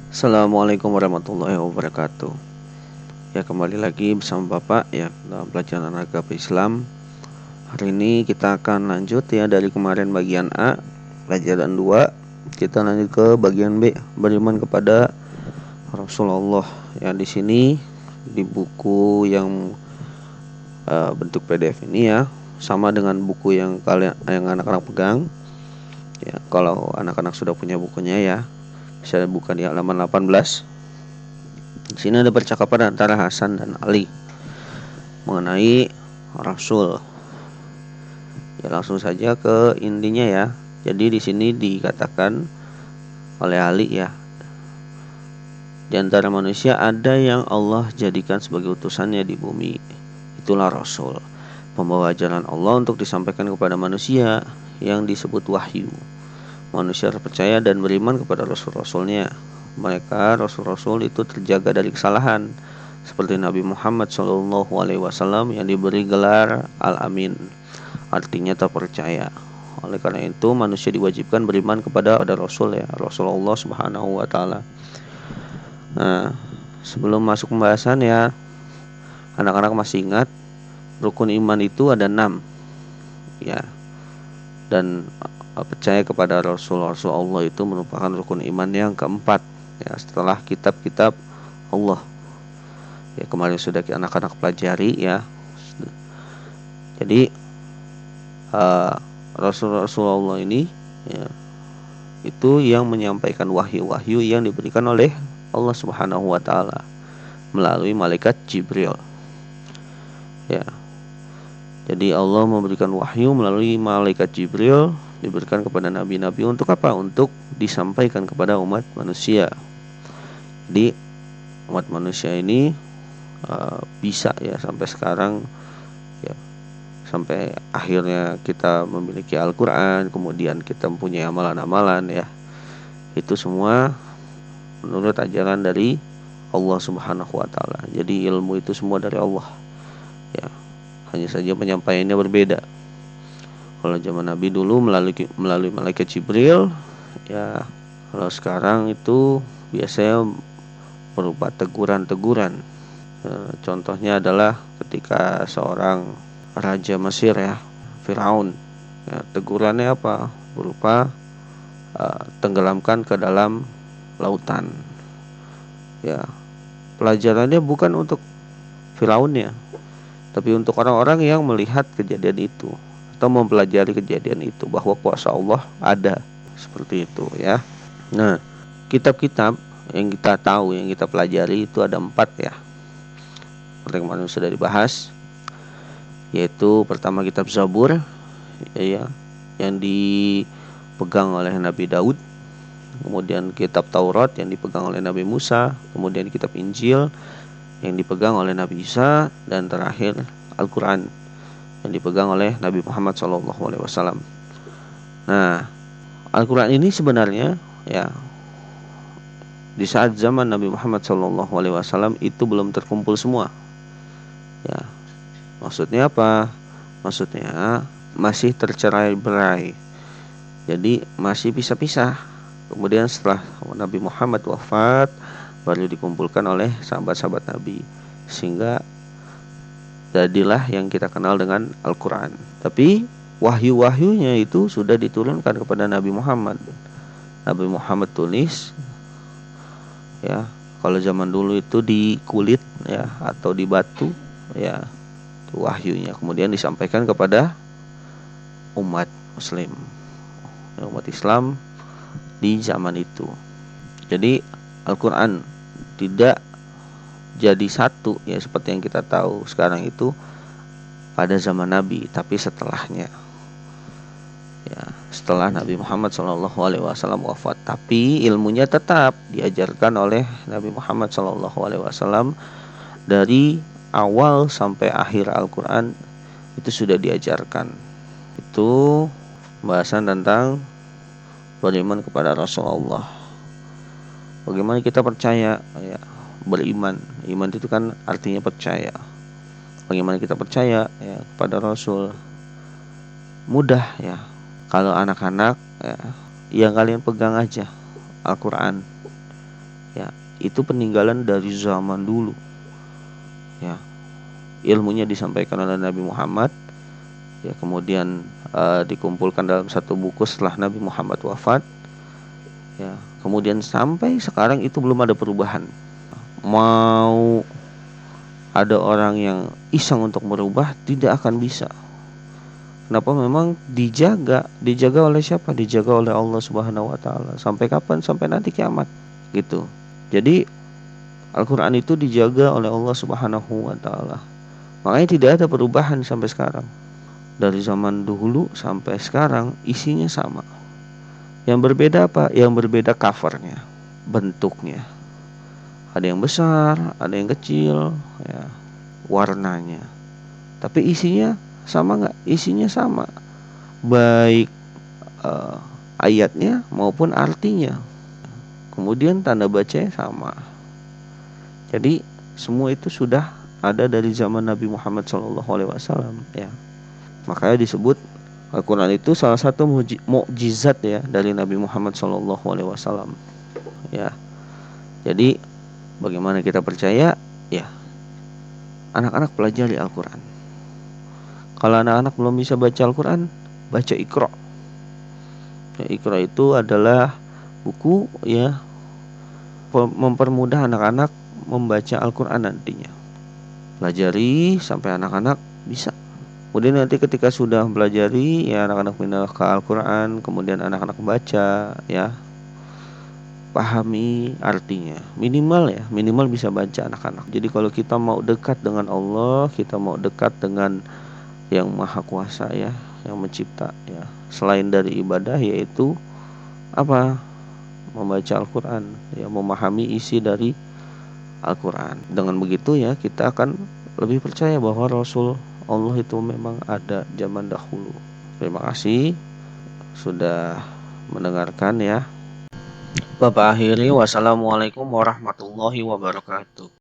Assalamualaikum warahmatullahi wabarakatuh. Ya, kembali lagi bersama Bapak ya dalam pelajaran agama Islam. Hari ini kita akan lanjut ya dari kemarin bagian A, pelajaran 2. Kita lanjut ke bagian B, beriman kepada Rasulullah. Ya, di sini di buku yang bentuk PDF ini ya, sama dengan buku yang anak-anak pegang. Ya, kalau anak-anak sudah punya bukunya ya, bisa buka di halaman 18. Di sini ada percakapan antara Hasan dan Ali mengenai Rasul. Ya, langsung saja ke intinya ya. Jadi di sini dikatakan oleh Ali ya, di antara manusia ada yang Allah jadikan sebagai utusannya di bumi. Itulah Rasul, pembawa ajaran Allah untuk disampaikan kepada manusia yang disebut wahyu. Manusia percaya dan beriman kepada Rasul-Rasulnya. Mereka Rasul-Rasul itu terjaga dari kesalahan, seperti Nabi Muhammad SAW yang diberi gelar Al-Amin, artinya terpercaya. Oleh karena itu manusia diwajibkan beriman kepada Rasul ya, Rasulullah Subhanahu wa taala. Nah, sebelum masuk pembahasan ya, anak-anak masih ingat rukun iman itu ada 6 ya. Dan percaya kepada Rasul Allah itu merupakan rukun iman yang keempat ya, setelah kitab-kitab Allah. Ya, kemarin sudah anak-anak pelajari ya. Jadi Rasulullah ini ya, itu yang menyampaikan wahyu-wahyu yang diberikan oleh Allah Subhanahu wa taala melalui malaikat Jibril. Ya. Jadi Allah memberikan wahyu melalui malaikat Jibril, diberikan kepada nabi-nabi untuk apa? Untuk disampaikan kepada umat manusia. Jadi umat manusia ini bisa ya sampai sekarang ya, sampai akhirnya kita memiliki Al-Quran, kemudian kita mempunyai amalan-amalan ya, itu semua menurut ajaran dari Allah Subhanahu wa taala. Jadi ilmu itu semua dari Allah ya, hanya saja penyampaiannya berbeda. Kalau zaman Nabi dulu melalui malaikat Jibril ya, kalau sekarang itu biasanya berupa teguran-teguran. Contohnya adalah ketika seorang raja Mesir ya, Firaun ya, tegurannya apa? Berupa tenggelamkan ke dalam lautan ya. Pelajarannya bukan untuk Firaunnya, tapi untuk orang-orang yang melihat kejadian itu atau mempelajari kejadian itu, bahwa kuasa Allah ada, seperti itu ya. Nah, kitab-kitab yang kita tahu, yang kita pelajari itu ada 4 ya, seperti yang kemarin sudah dibahas, yaitu pertama kitab Zabur ya, yang dipegang oleh Nabi Daud, kemudian kitab Taurat yang dipegang oleh Nabi Musa, kemudian kitab Injil yang dipegang oleh Nabi Isa, dan terakhir Al-Quran yang dipegang oleh Nabi Muhammad SAW. Nah, Al-Quran ini sebenarnya ya, di saat zaman Nabi Muhammad SAW itu belum terkumpul semua ya. Maksudnya apa? Maksudnya masih tercerai-berai, jadi masih pisah-pisah. Kemudian setelah Nabi Muhammad wafat, baru dikumpulkan oleh sahabat-sahabat Nabi, sehingga jadilah yang kita kenal dengan Al-Quran. Tapi wahyu-wahyunya itu sudah diturunkan kepada Nabi Muhammad. Nabi Muhammad tulis ya, kalau zaman dulu itu di kulit ya, atau di batu ya, itu wahyunya. Kemudian disampaikan kepada umat muslim, umat Islam di zaman itu. Jadi Al-Quran tidak jadi satu ya, seperti yang kita tahu sekarang itu pada zaman Nabi, tapi setelahnya ya, setelah Nabi Muhammad SAW wafat. Tapi ilmunya tetap diajarkan oleh Nabi Muhammad SAW dari awal sampai akhir Al-Quran, itu sudah diajarkan. Itu pembahasan tentang beriman kepada Rasulullah. Bagaimana kita percaya ya, beriman. Iman itu kan artinya percaya. Bagaimana kita percaya ya kepada Rasul? Mudah ya. Kalau anak-anak ya, yang kalian pegang aja Al-Quran Ya, itu peninggalan dari zaman dulu. Ya, ilmunya disampaikan oleh Nabi Muhammad. Ya, kemudian dikumpulkan dalam satu buku setelah Nabi Muhammad wafat. Ya, kemudian sampai sekarang itu belum ada perubahan. Mau ada orang yang iseng untuk merubah, tidak akan bisa. Kenapa? Memang dijaga oleh siapa? Dijaga oleh Allah Subhanahu wa taala. Sampai kapan? Sampai nanti kiamat. Gitu. Jadi Al-Qur'an itu dijaga oleh Allah Subhanahu wa taala. Makanya tidak ada perubahan sampai sekarang. Dari zaman dulu sampai sekarang isinya sama. Yang berbeda apa? Yang berbeda covernya, bentuknya. Ada yang besar, ada yang kecil, ya, warnanya. Tapi isinya sama nggak? Isinya sama. Baik ayatnya maupun artinya. Kemudian tanda bacanya sama. Jadi semua itu sudah ada dari zaman Nabi Muhammad SAW, ya. Makanya disebut Al-Quran itu salah satu mukjizat ya dari Nabi Muhammad SAW, ya. Jadi bagaimana kita percaya? Ya, anak-anak pelajari Al-Quran. Kalau anak-anak belum bisa baca Al-Quran, baca Iqra. Ya, Iqra itu adalah buku, ya, mempermudah anak-anak membaca Al-Quran nantinya. Pelajari sampai anak-anak bisa. Kemudian nanti ketika sudah pelajari, ya, anak-anak pindah ke Al-Quran, kemudian anak-anak baca, ya, pahami artinya. Minimal bisa baca anak-anak. Jadi kalau kita mau dekat dengan Allah, kita mau dekat dengan yang maha kuasa, ya, yang mencipta, ya, selain dari ibadah, yaitu apa? Membaca Al-Quran, ya, memahami isi dari Al-Quran. Dengan begitu, ya, kita akan lebih percaya bahwa Rasul Allah itu memang ada zaman dahulu. Terima kasih sudah mendengarkan, ya. Bapak akhiri, wassalamualaikum warahmatullahi wabarakatuh.